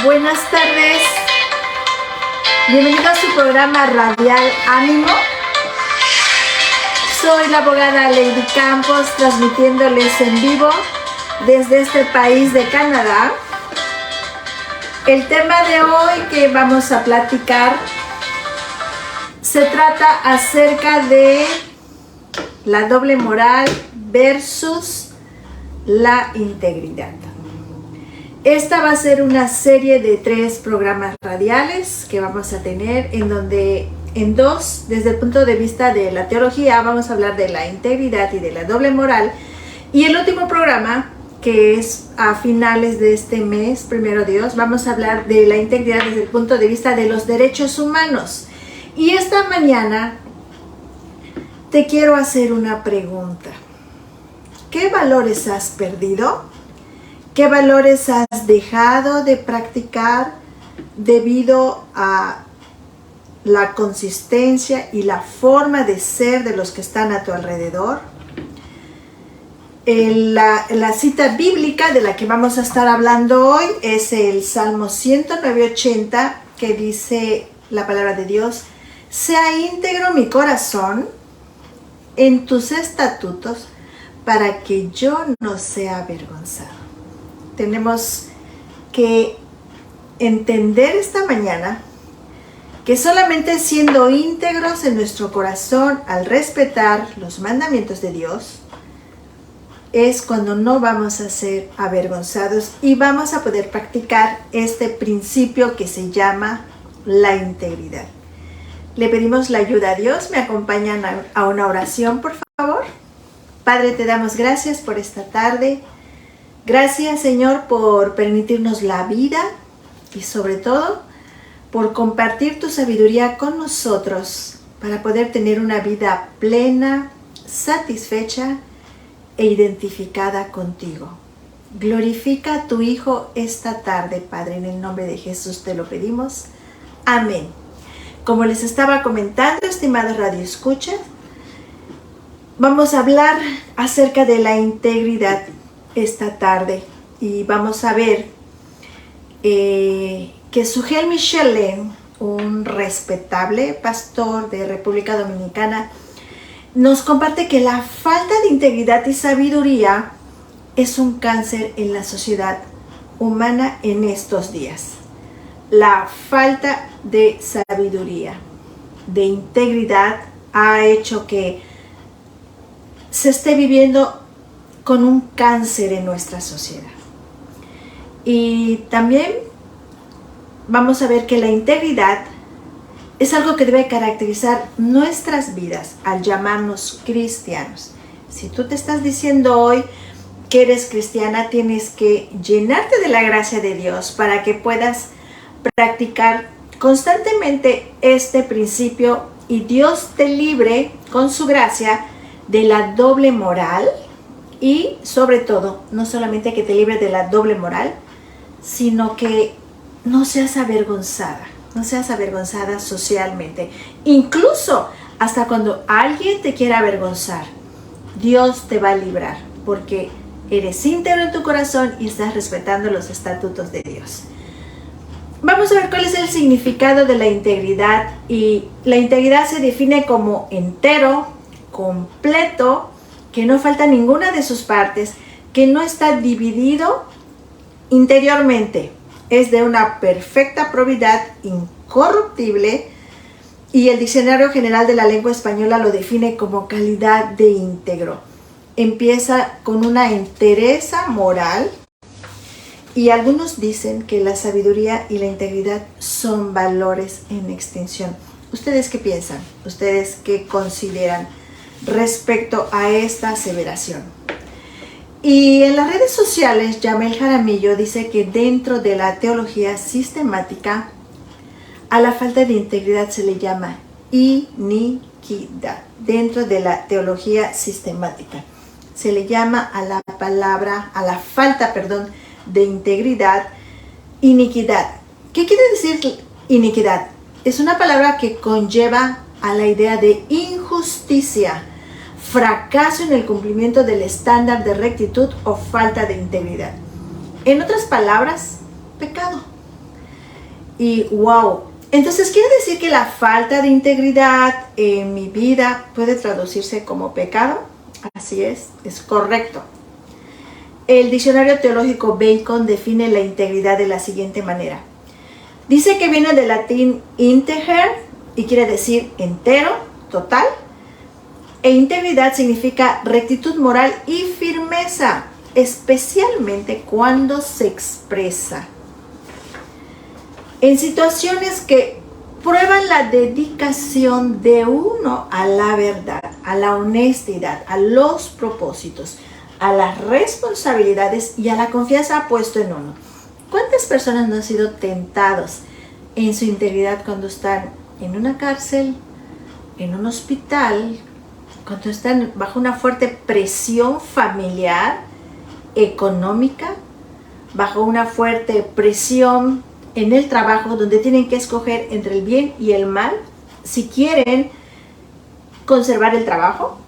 Buenas tardes. Bienvenido a su programa radial Ánimo. Soy la abogada Lady Campos, transmitiéndoles en vivo desde este país de Canadá. El tema de hoy que vamos a platicar se trata acerca de la doble moral versus la integridad. Esta va a ser una serie de 3 programas radiales que vamos a tener, en donde en 2, desde el punto de vista de la teología, vamos a hablar de la integridad y de la doble moral. Y el último programa, que es a finales de este mes, primero Dios, vamos a hablar de la integridad desde el punto de vista de los derechos humanos. Y esta mañana te quiero hacer una pregunta. ¿Qué valores has perdido? ¿Qué valores has dejado de practicar debido a la consistencia y la forma de ser de los que están a tu alrededor? La cita bíblica de la que vamos a estar hablando hoy es el Salmo 109:80, que dice la palabra de Dios: sea íntegro mi corazón en tus estatutos, para que yo no sea avergonzado. Tenemos que entender esta mañana que solamente siendo íntegros en nuestro corazón al respetar los mandamientos de Dios es cuando no vamos a ser avergonzados y vamos a poder practicar este principio que se llama la integridad. Le pedimos la ayuda a Dios. ¿Me acompañan a una oración, por favor? Padre, te damos gracias por esta tarde. Gracias, Señor, por permitirnos la vida y sobre todo por compartir tu sabiduría con nosotros para poder tener una vida plena, satisfecha e identificada contigo. Glorifica a tu Hijo esta tarde, Padre, en el nombre de Jesús te lo pedimos. Amén. Como les estaba comentando, estimados radioescuchas, vamos a hablar acerca de la integridad esta tarde y vamos a ver que Sugel Michelin, un respetable pastor de República Dominicana, nos comparte que la falta de integridad y sabiduría es un cáncer en la sociedad humana en estos días. La falta de sabiduría, de integridad, ha hecho que se esté viviendo con un cáncer en nuestra sociedad. Y también vamos a ver que la integridad es algo que debe caracterizar nuestras vidas al llamarnos cristianos. Si tú te estás diciendo hoy que eres cristiana, tienes que llenarte de la gracia de Dios para que puedas practicar constantemente este principio y Dios te libre con su gracia de la doble moral. Y sobre todo, no solamente que te libre de la doble moral, sino que no seas avergonzada socialmente. Incluso hasta cuando alguien te quiera avergonzar, Dios te va a librar porque eres íntegro en tu corazón y estás respetando los estatutos de Dios. Vamos a ver cuál es el significado de la integridad. Y la integridad se define como entero, completo, que no falta ninguna de sus partes, que no está dividido interiormente, es de una perfecta probidad incorruptible, y el Diccionario General de la Lengua Española lo define como calidad de íntegro. Empieza con una entereza moral, y algunos dicen que la sabiduría y la integridad son valores en extinción. ¿Ustedes qué piensan? ¿Ustedes qué consideran respecto a esta aseveración? Y en las redes sociales, Yamel Jaramillo dice que dentro de la teología sistemática, a la falta de integridad se le llama iniquidad. Dentro de la teología sistemática se le llama a la falta de integridad, iniquidad. ¿Qué quiere decir iniquidad? Es una palabra que conlleva a la idea de injusticia, fracaso en el cumplimiento del estándar de rectitud o falta de integridad. En otras palabras, pecado. Y wow, entonces quiere decir que la falta de integridad en mi vida puede traducirse como pecado. Así es correcto. El diccionario teológico Bacon define la integridad de la siguiente manera. Dice que viene del latín integer y quiere decir entero, total. E integridad significa rectitud moral y firmeza, especialmente cuando se expresa en situaciones que prueban la dedicación de uno a la verdad, a la honestidad, a los propósitos, a las responsabilidades y a la confianza puesto en uno. ¿Cuántas personas no han sido tentados en su integridad cuando están en una cárcel, en un hospital, cuando están bajo una fuerte presión familiar, económica, bajo una fuerte presión en el trabajo, donde tienen que escoger entre el bien y el mal, si quieren conservar el trabajo?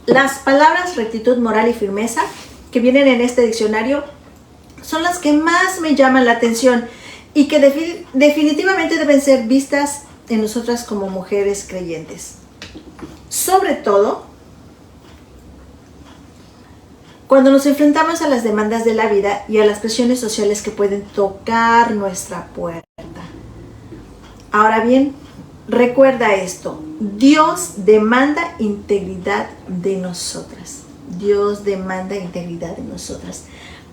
Las palabras rectitud, moral y firmeza que vienen en este diccionario son las que más me llaman la atención y que definitivamente deben ser vistas en nosotras como mujeres creyentes. Sobre todo cuando nos enfrentamos a las demandas de la vida y a las presiones sociales que pueden tocar nuestra puerta. Ahora bien, recuerda esto: Dios demanda integridad de nosotras. Dios demanda integridad de nosotras.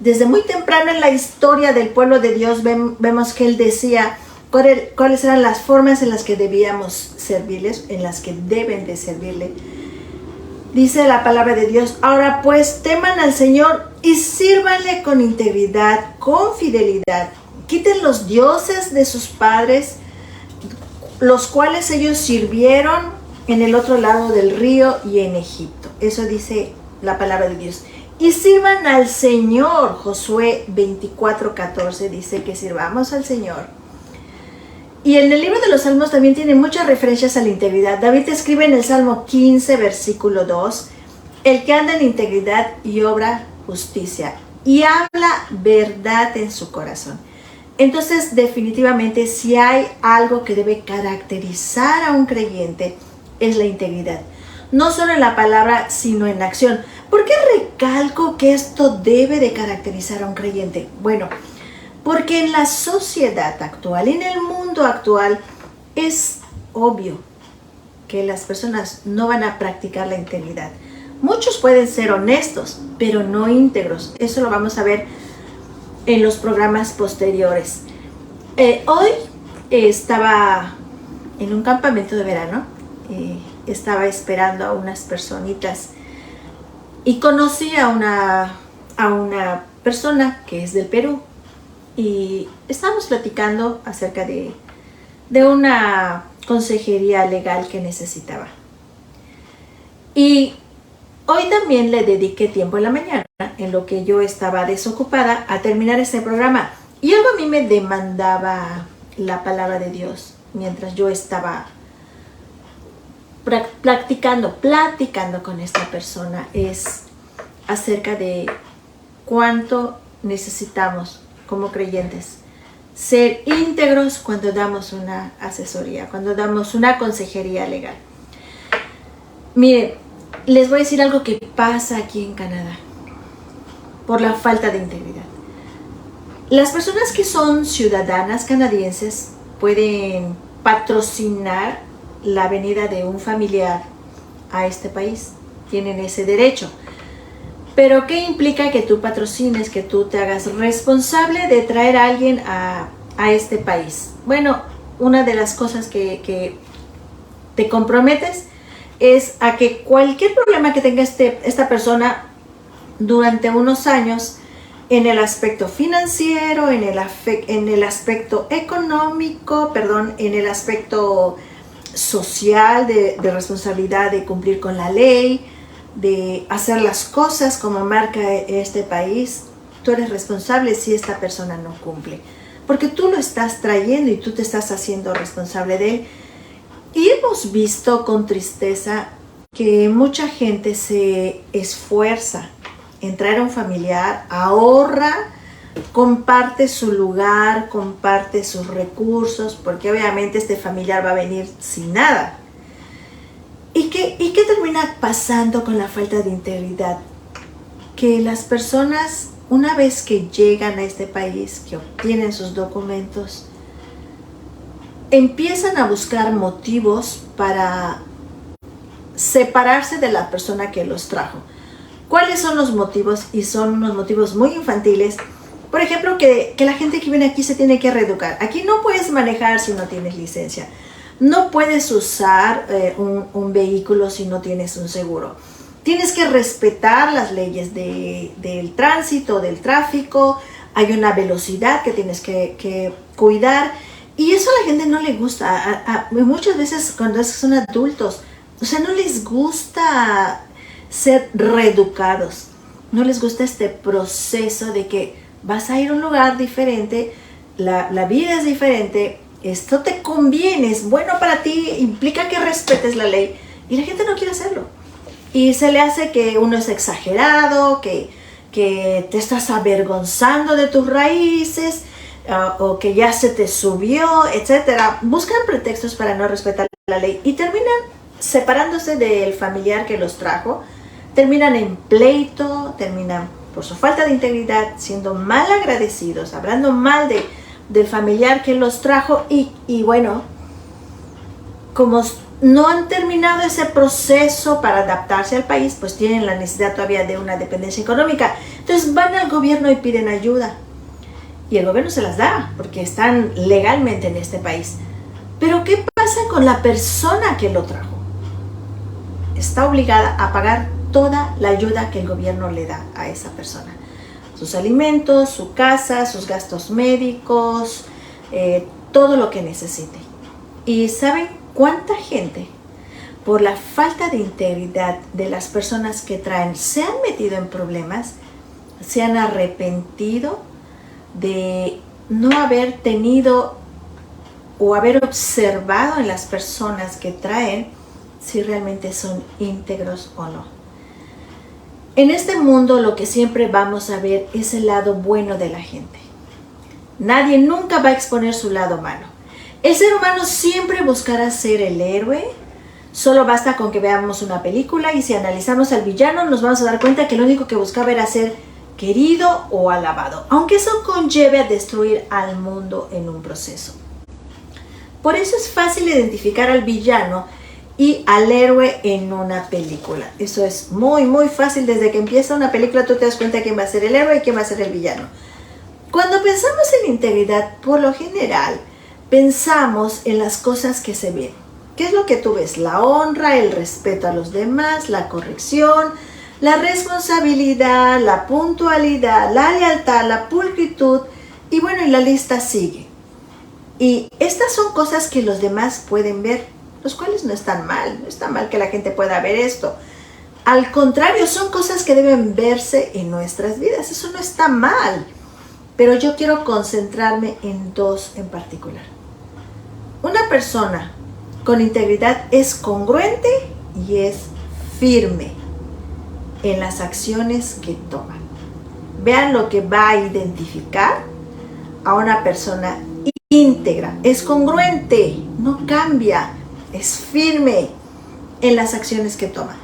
Desde muy temprano en la historia del pueblo de Dios vemos que Él decía cuáles eran las formas en las que debíamos servirles, en las que deben de servirle. Dice la palabra de Dios: ahora pues teman al Señor y sírvanle con integridad, con fidelidad. Quiten los dioses de sus padres, los cuales ellos sirvieron en el otro lado del río y en Egipto. Eso dice la palabra de Dios. Y sirvan al Señor. Josué 24:14 dice que sirvamos al Señor. Y en el libro de los Salmos también tiene muchas referencias a la integridad. David escribe en el Salmo 15, versículo 2, el que anda en integridad y obra justicia y habla verdad en su corazón. Entonces, definitivamente, si hay algo que debe caracterizar a un creyente, es la integridad. No solo en la palabra, sino en la acción. ¿Por qué recalco que esto debe de caracterizar a un creyente? Bueno, porque en la sociedad actual, en el mundo actual, es obvio que las personas no van a practicar la integridad. Muchos pueden ser honestos, pero no íntegros. Eso lo vamos a ver en los programas posteriores. Hoy estaba en un campamento de verano, estaba esperando a unas personitas y conocí a una persona que es del Perú. Y estábamos platicando acerca de una consejería legal que necesitaba. Y hoy también le dediqué tiempo en la mañana, en lo que yo estaba desocupada, a terminar este programa. Y algo a mí me demandaba la palabra de Dios mientras yo estaba platicando con esta persona, es acerca de cuánto necesitamos como creyentes ser íntegros cuando damos una asesoría, cuando damos una consejería legal. Miren, les voy a decir algo que pasa aquí en Canadá por la falta de integridad. Las personas que son ciudadanas canadienses pueden patrocinar la venida de un familiar a este país, tienen ese derecho. Pero ¿qué implica que tú patrocines, que tú te hagas responsable de traer a alguien a este país? Bueno, una de las cosas que te comprometes es a que cualquier problema que tenga esta persona durante unos años, en el aspecto financiero, en el aspecto económico, en el aspecto social, de responsabilidad de cumplir con la ley, de hacer las cosas como marca este país, tú eres responsable si esta persona no cumple, porque tú lo estás trayendo y tú te estás haciendo responsable de él. Y hemos visto con tristeza que mucha gente se esfuerza en traer a un familiar, ahorra comparte su lugar, comparte sus recursos, porque obviamente este familiar va a venir sin nada. ¿Y qué termina pasando con la falta de integridad? Que las personas, una vez que llegan a este país, que obtienen sus documentos, empiezan a buscar motivos para separarse de la persona que los trajo. ¿Cuáles son los motivos? Y son unos motivos muy infantiles. Por ejemplo, que la gente que viene aquí se tiene que reeducar. Aquí no puedes manejar si no tienes licencia. No puedes usar un vehículo si no tienes un seguro. Tienes que respetar las leyes del tránsito, del tráfico. Hay una velocidad que tienes que cuidar. Y eso a la gente no le gusta. Muchas veces cuando son adultos, o sea, no les gusta ser reeducados. No les gusta este proceso de que vas a ir a un lugar diferente, la vida es diferente, esto te conviene, es bueno para ti, implica que respetes la ley. Y la gente no quiere hacerlo. Y se le hace que uno es exagerado, que te estás avergonzando de tus raíces, o que ya se te subió, etc. Buscan pretextos para no respetar la ley y terminan separándose del familiar que los trajo, terminan en pleito, terminan por su falta de integridad siendo mal agradecidos, hablando mal del familiar que los trajo y bueno, como no han terminado ese proceso para adaptarse al país, pues tienen la necesidad todavía de una dependencia económica. Entonces van al gobierno y piden ayuda. Y el gobierno se las da, porque están legalmente en este país. Pero ¿qué pasa con la persona que lo trajo? Está obligada a pagar toda la ayuda que el gobierno le da a esa persona. Sus alimentos, su casa, sus gastos médicos, todo lo que necesite. ¿Y saben cuánta gente, por la falta de integridad de las personas que traen, se han metido en problemas, se han arrepentido de no haber tenido o haber observado en las personas que traen si realmente son íntegros o no? En este mundo lo que siempre vamos a ver es el lado bueno de la gente. Nadie nunca va a exponer su lado malo. El ser humano siempre buscará ser el héroe. Solo basta con que veamos una película y si analizamos al villano nos vamos a dar cuenta que lo único que buscaba era ser querido o alabado, aunque eso conlleve a destruir al mundo en un proceso. Por eso es fácil identificar al villano y al héroe en una película. Eso es muy muy fácil. Desde que empieza una película tú te das cuenta quién va a ser el héroe y quién va a ser el villano. Cuando pensamos en integridad, por lo general pensamos en las cosas que se ven. ¿Qué es lo que tú ves? La honra, el respeto a los demás, la corrección, la responsabilidad, la puntualidad, la lealtad, la pulcritud, y bueno, y la lista sigue. Y estas son cosas que los demás pueden ver, los cuales no están mal, no está mal que la gente pueda ver esto. Al contrario, son cosas que deben verse en nuestras vidas, eso no está mal. Pero yo quiero concentrarme en dos en particular. Una persona con integridad es congruente y es firme en las acciones que toman. Vean lo que va a identificar a una persona íntegra. Es congruente, no cambia, es firme en las acciones que toma.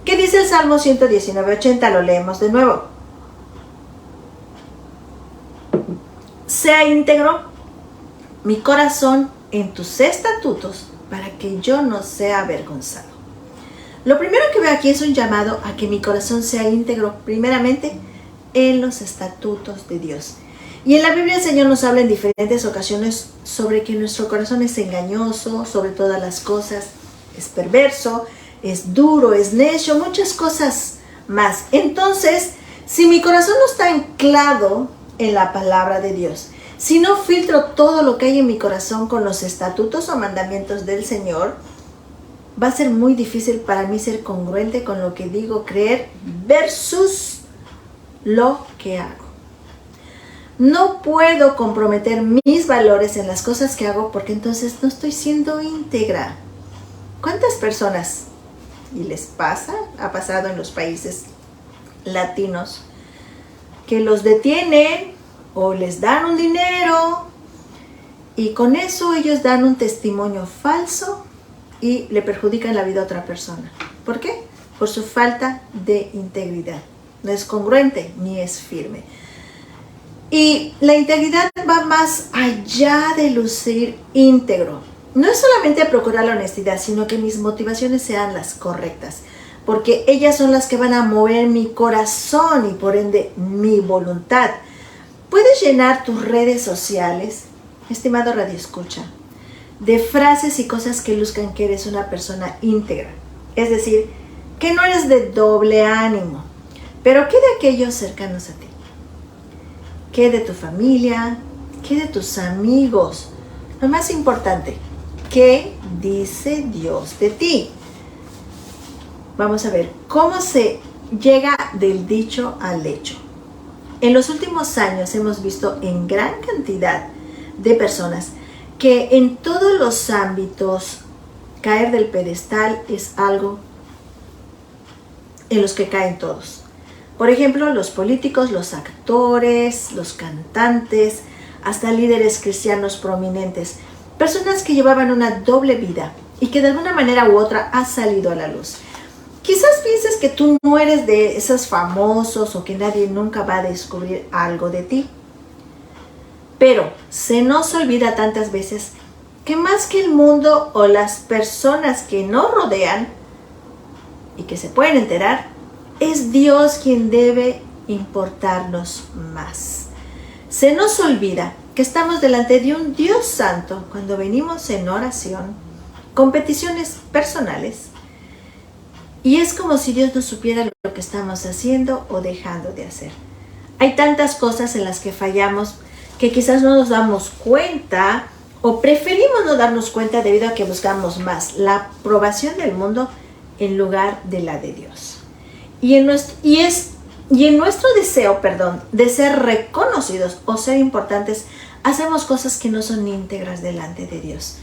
¿Qué dice el Salmo 119:80? Lo leemos de nuevo. Sea íntegro mi corazón en tus estatutos para que yo no sea avergonzado. Lo primero que veo aquí es un llamado a que mi corazón sea íntegro primeramente en los estatutos de Dios. Y en la Biblia el Señor nos habla en diferentes ocasiones sobre que nuestro corazón es engañoso, sobre todas las cosas, es perverso, es duro, es necio, muchas cosas más. Entonces, si mi corazón no está anclado en la palabra de Dios, si no filtro todo lo que hay en mi corazón con los estatutos o mandamientos del Señor, va a ser muy difícil para mí ser congruente con lo que digo creer versus lo que hago. No puedo comprometer mis valores en las cosas que hago porque entonces no estoy siendo íntegra. ¿Cuántas personas, y les pasa, ha pasado en los países latinos, que los detienen o les dan un dinero y con eso ellos dan un testimonio falso y le perjudican la vida a otra persona. ¿Por qué? Por su falta de integridad. No es congruente ni es firme. Y la integridad va más allá de lucir íntegro. No es solamente procurar la honestidad, sino que mis motivaciones sean las correctas, porque ellas son las que van a mover mi corazón y por ende mi voluntad. Puedes llenar tus redes sociales, estimado radioescucha, de frases y cosas que luzcan que eres una persona íntegra. Es decir, que no eres de doble ánimo. Pero ¿qué de aquellos cercanos a ti? ¿Qué de tu familia? ¿Qué de tus amigos? Lo más importante, ¿qué dice Dios de ti? Vamos a ver cómo se llega del dicho al hecho. En los últimos años hemos visto en gran cantidad de personas que en todos los ámbitos caer del pedestal es algo en los que caen todos. Por ejemplo, los políticos, los actores, los cantantes, hasta líderes cristianos prominentes, personas que llevaban una doble vida y que de alguna manera u otra ha salido a la luz. Quizás pienses que tú no eres de esos famosos o que nadie nunca va a descubrir algo de ti. Pero se nos olvida tantas veces que más que el mundo o las personas que nos rodean y que se pueden enterar, es Dios quien debe importarnos más. Se nos olvida que estamos delante de un Dios santo cuando venimos en oración, con peticiones personales, y es como si Dios no supiera lo que estamos haciendo o dejando de hacer. Hay tantas cosas en las que fallamos que quizás no nos damos cuenta o preferimos no darnos cuenta debido a que buscamos más la aprobación del mundo en lugar de la de Dios. Y en nuestro deseo, de ser reconocidos o ser importantes, hacemos cosas que no son íntegras delante de Dios.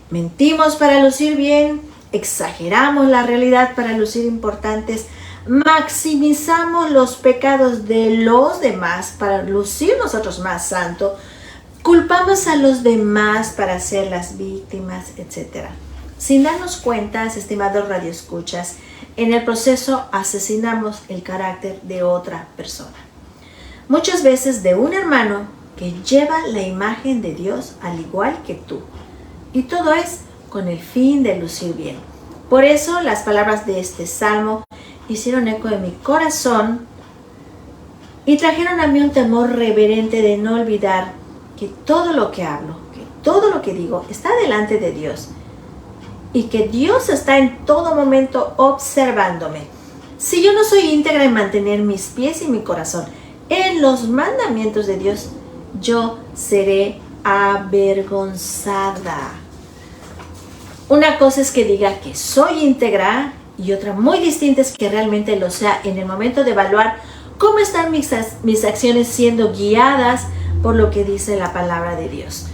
Mentimos para lucir bien, exageramos la realidad para lucir importantes, maximizamos los pecados de los demás para lucir nosotros más santo, culpamos a los demás para ser las víctimas, etc. Sin darnos cuenta, estimados radioescuchas, en el proceso asesinamos el carácter de otra persona. Muchas veces de un hermano que lleva la imagen de Dios al igual que tú. Y todo es con el fin de lucir bien. Por eso las palabras de este salmo hicieron eco en mi corazón y trajeron a mí un temor reverente de no olvidar que todo lo que hablo, que todo lo que digo está delante de Dios. Y que Dios está en todo momento observándome. Si yo no soy íntegra en mantener mis pies y mi corazón en los mandamientos de Dios, yo seré avergonzada. Una cosa es que diga que soy íntegra y otra muy distinta es que realmente lo sea en el momento de evaluar cómo están mis acciones siendo guiadas por lo que dice la palabra de Dios.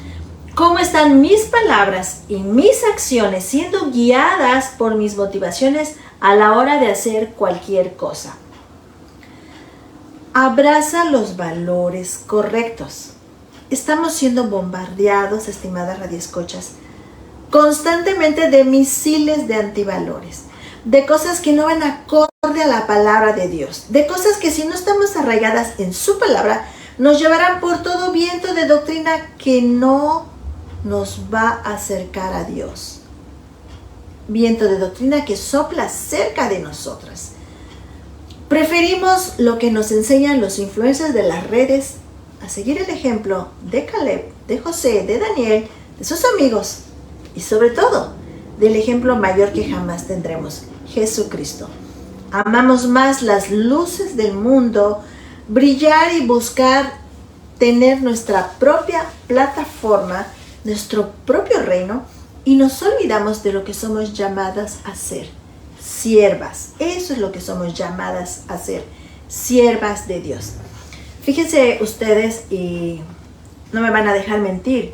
¿Cómo están mis palabras y mis acciones siendo guiadas por mis motivaciones a la hora de hacer cualquier cosa? Abraza los valores correctos. Estamos siendo bombardeados, estimadas radioescuchas, constantemente de misiles de antivalores, de cosas que no van acorde a la palabra de Dios, de cosas que si no estamos arraigadas en su palabra, nos llevarán por todo viento de doctrina que no nos va a acercar a Dios. Viento de doctrina que sopla cerca de nosotras. Preferimos lo que nos enseñan los influencers de las redes a seguir el ejemplo de Caleb, de José, de Daniel, de sus amigos y sobre todo del ejemplo mayor que jamás tendremos, Jesucristo. Amamos más las luces del mundo, brillar y buscar tener nuestra propia plataforma, nuestro propio reino, y nos olvidamos de lo que somos llamadas a ser, siervas. Eso es lo que somos llamadas a ser, siervas de Dios. Fíjense ustedes, y no me van a dejar mentir,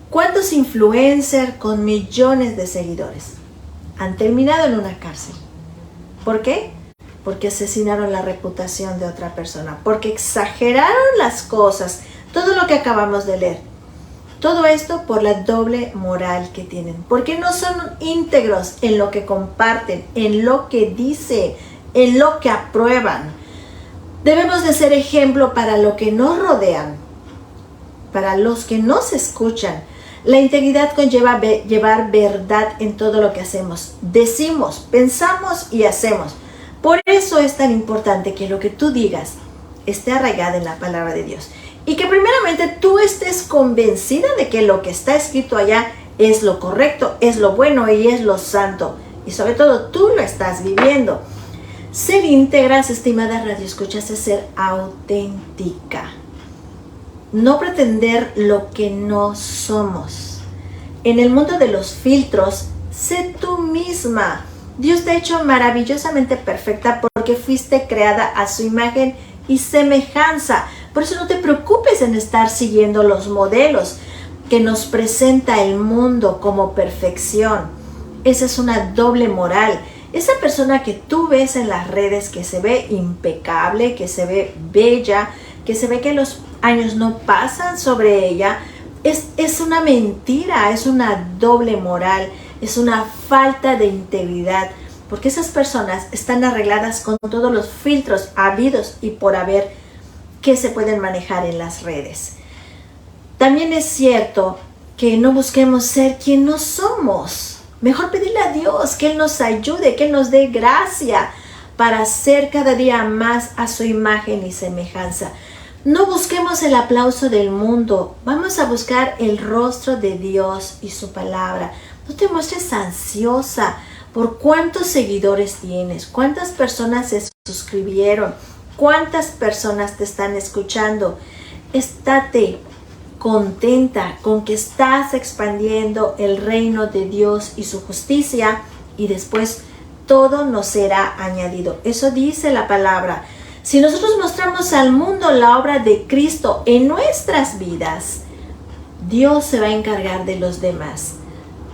¿cuántos influencers con millones de seguidores han terminado en una cárcel? ¿Por qué? Porque asesinaron la reputación de otra persona, porque exageraron las cosas, Todo lo que acabamos de leer. Todo esto por la doble moral que tienen. Porque no son íntegros en lo que comparten, en lo que dicen, en lo que aprueban. Debemos de ser ejemplo para lo que nos rodean, para los que nos escuchan. La integridad conlleva llevar verdad en todo lo que hacemos, decimos, pensamos y hacemos. Por eso es tan importante que lo que tú digas esté arraigado en la palabra de Dios. Y que primeramente tú estés convencida de que lo que está escrito allá es lo correcto, es lo bueno y es lo santo. Y sobre todo tú lo estás viviendo. Ser íntegras, estimadas radioescuchas, es ser auténtica. No pretender lo que no somos. En el mundo de los filtros, sé tú misma. Dios te ha hecho maravillosamente perfecta porque fuiste creada a su imagen y semejanza. Por eso no te preocupes en estar siguiendo los modelos que nos presenta el mundo como perfección. Esa es una doble moral. Esa persona que tú ves en las redes que se ve impecable, que se ve bella, que se ve que los años no pasan sobre ella, es una mentira, es una doble moral, es una falta de integridad, porque esas personas están arregladas con todos los filtros habidos y por haber que se pueden manejar en las redes. También es cierto que no busquemos ser quien no somos. Mejor pedirle a Dios que Él nos ayude, que Él nos dé gracia para ser cada día más a su imagen y semejanza. No busquemos el aplauso del mundo, vamos a buscar el rostro de Dios y su palabra. No te muestres ansiosa por cuántos seguidores tienes, cuántas personas se suscribieron, cuántas personas te están escuchando. Estate contenta con que estás expandiendo el reino de Dios y su justicia y después todo nos será añadido. Eso dice la palabra. Si nosotros mostramos al mundo la obra de Cristo en nuestras vidas, Dios se va a encargar de los demás.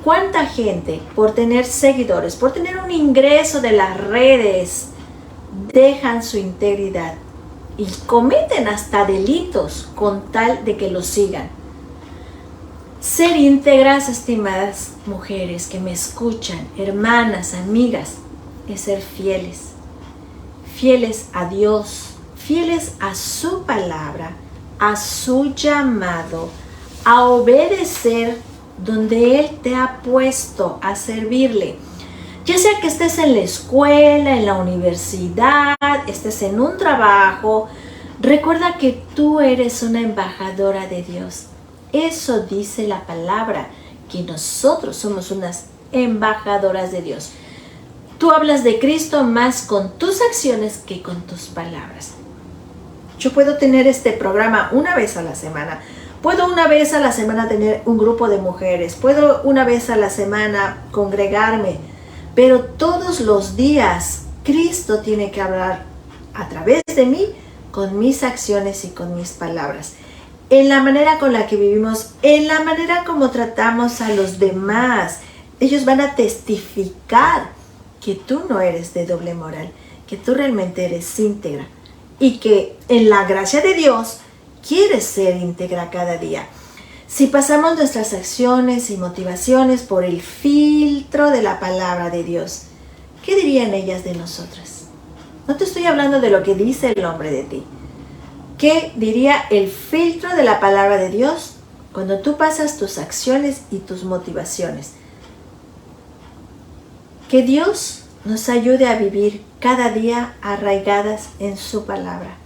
¿Cuánta gente por tener seguidores, por tener un ingreso de las redes, dejan su integridad y cometen hasta delitos con tal de que los sigan? Ser íntegras, estimadas mujeres que me escuchan, hermanas, amigas, es ser fieles. Fieles a Dios, fieles a su palabra, a su llamado, a obedecer donde Él te ha puesto a servirle. Ya sea que estés en la escuela, en la universidad, estés en un trabajo, recuerda que tú eres una embajadora de Dios. Eso dice la palabra, que nosotros somos unas embajadoras de Dios. Tú hablas de Cristo más con tus acciones que con tus palabras. Yo puedo tener este programa una vez a la semana. Puedo una vez a la semana tener un grupo de mujeres. Puedo una vez a la semana congregarme. Pero todos los días Cristo tiene que hablar a través de mí con mis acciones y con mis palabras. En la manera con la que vivimos, en la manera como tratamos a los demás. Ellos van a testificar que tú no eres de doble moral, que tú realmente eres íntegra y que en la gracia de Dios quieres ser íntegra cada día. Si pasamos nuestras acciones y motivaciones por el filtro de la palabra de Dios, ¿qué dirían ellas de nosotras? No te estoy hablando de lo que dice el hombre de ti. ¿Qué diría el filtro de la palabra de Dios cuando tú pasas tus acciones y tus motivaciones? Que Dios nos ayude a vivir cada día arraigadas en su palabra,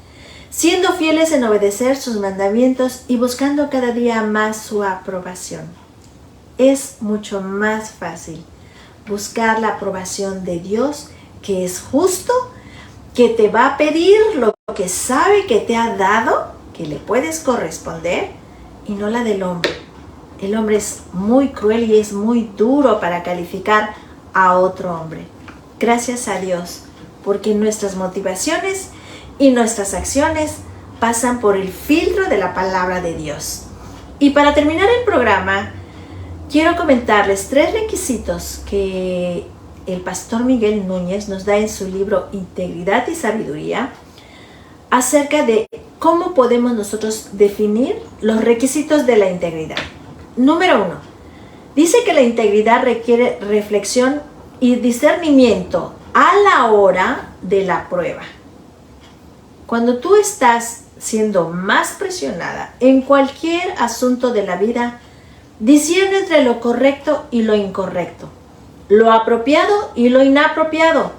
siendo fieles en obedecer sus mandamientos y buscando cada día más su aprobación. Es mucho más fácil buscar la aprobación de Dios, que es justo, que te va a pedir lo que sabe que te ha dado, que le puedes corresponder, y no la del hombre. El hombre es muy cruel y es muy duro para calificar a otro hombre. Gracias a Dios, porque nuestras motivaciones y nuestras acciones pasan por el filtro de la palabra de Dios. Y para terminar el programa, quiero comentarles 3 requisitos que el pastor Miguel Núñez nos da en su libro Integridad y Sabiduría acerca de cómo podemos nosotros definir los requisitos de la integridad. Número 1. Dice que la integridad requiere reflexión y discernimiento a la hora de la prueba. Cuando tú estás siendo más presionada en cualquier asunto de la vida, discierne entre lo correcto y lo incorrecto, lo apropiado y lo inapropiado,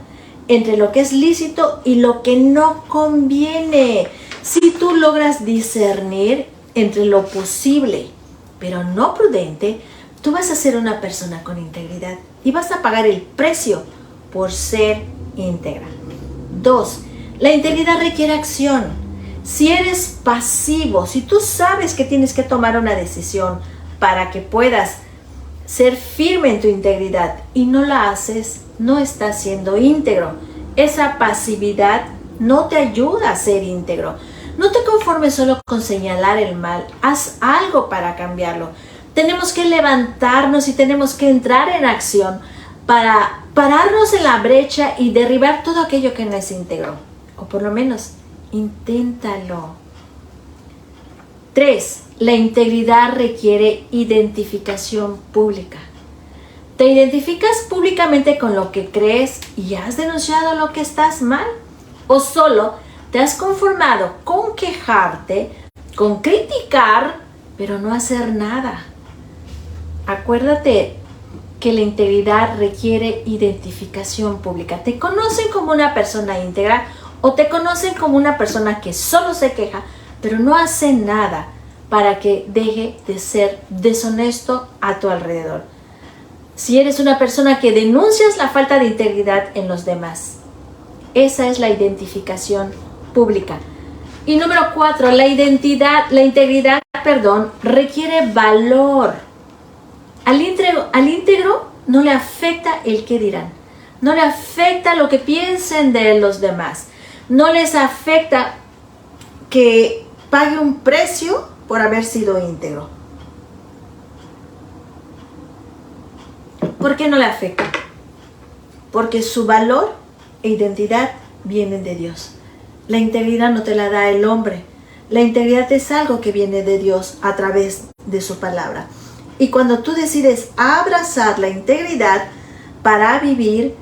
entre lo que es lícito y lo que no conviene. Si tú logras discernir entre lo posible, pero no prudente, tú vas a ser una persona con integridad y vas a pagar el precio por ser íntegra. 2. La integridad requiere acción. Si eres pasivo, si tú sabes que tienes que tomar una decisión para que puedas ser firme en tu integridad y no la haces, no estás siendo íntegro. Esa pasividad no te ayuda a ser íntegro. No te conformes solo con señalar el mal, haz algo para cambiarlo. Tenemos que levantarnos y tenemos que entrar en acción para pararnos en la brecha y derribar todo aquello que no es íntegro. O por lo menos, inténtalo. 3. La integridad requiere identificación pública. ¿Te identificas públicamente con lo que crees y has denunciado lo que estás mal? ¿O solo te has conformado con quejarte, con criticar, pero no hacer nada? Acuérdate que la integridad requiere identificación pública. ¿Te conocen como una persona íntegra o te conocen como una persona que solo se queja, pero no hace nada para que deje de ser deshonesto a tu alrededor? Si eres una persona que denuncias la falta de integridad en los demás, esa es la identificación pública. Y número 4, la integridad requiere valor. Al íntegro no le afecta el qué dirán, no le afecta lo que piensen de los demás, no les afecta que pague un precio por haber sido íntegro. ¿Por qué no le afecta? Porque su valor e identidad vienen de Dios. La integridad no te la da el hombre. La integridad es algo que viene de Dios a través de su palabra. Y cuando tú decides abrazar la integridad para vivir,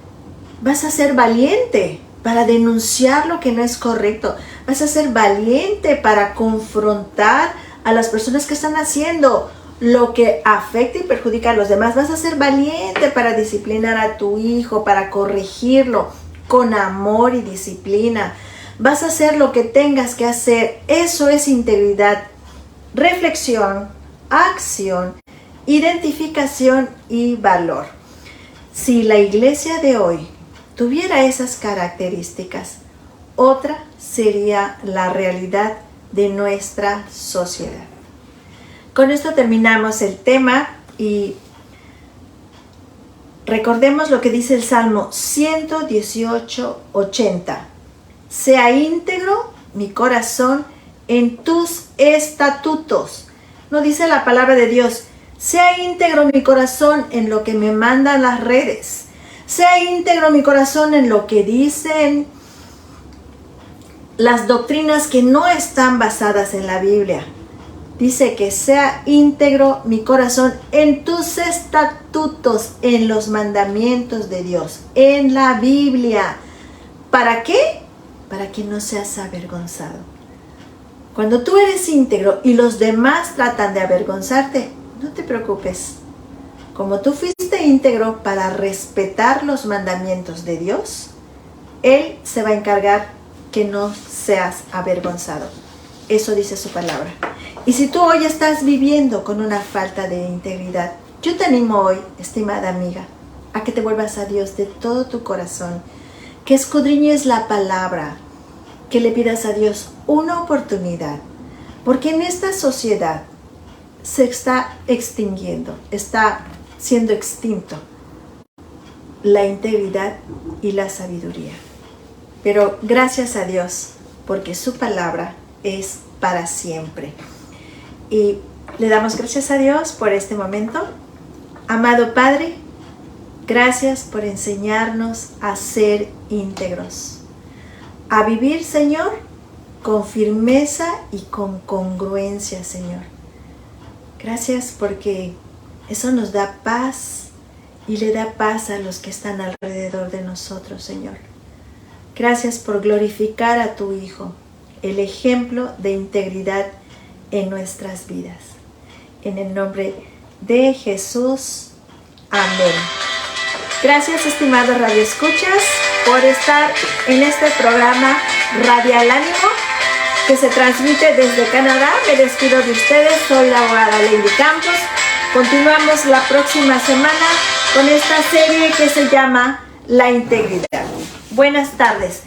vas a ser valiente para denunciar lo que no es correcto. Vas a ser valiente para confrontar a las personas que están haciendo lo que afecta y perjudica a los demás. Vas a ser valiente para disciplinar a tu hijo, para corregirlo con amor y disciplina. Vas a hacer lo que tengas que hacer. Eso es integridad. Reflexión, acción, identificación y valor. Si la iglesia de hoy tuviera esas características, otra sería la realidad de nuestra sociedad. Con esto terminamos el tema y recordemos lo que dice el Salmo 118:80. Sea íntegro mi corazón en tus estatutos. No dice la palabra de Dios, sea íntegro mi corazón en lo que me mandan las redes. Sea íntegro mi corazón en lo que dicen las doctrinas que no están basadas en la Biblia. Dice que sea íntegro mi corazón en tus estatutos, en los mandamientos de Dios, en la Biblia. ¿Para qué? Para que no seas avergonzado. Cuando tú eres íntegro y los demás tratan de avergonzarte, no te preocupes. Como tú fuiste íntegro para respetar los mandamientos de Dios, Él se va a encargar que no seas avergonzado. Eso dice su palabra. Y si tú hoy estás viviendo con una falta de integridad, yo te animo hoy, estimada amiga, a que te vuelvas a Dios de todo tu corazón, que escudriñes la palabra, que le pidas a Dios una oportunidad, porque en esta sociedad se está extinguiendo, está siendo extinto la integridad y la sabiduría. Pero gracias a Dios, porque su palabra es para siempre. Y le damos gracias a Dios por este momento. Amado Padre, gracias por enseñarnos a ser íntegros, a vivir, Señor, con firmeza y con congruencia, Señor. Gracias porque eso nos da paz y le da paz a los que están alrededor de nosotros, Señor. Gracias por glorificar a tu Hijo, el ejemplo de integridad en nuestras vidas. En el nombre de Jesús. Amén. Gracias, estimados radioescuchas, por estar en este programa Radial Ánimo, que se transmite desde Canadá. Me despido de ustedes, soy la abogada Lady Campos. Continuamos la próxima semana con esta serie que se llama La Integridad. Buenas tardes.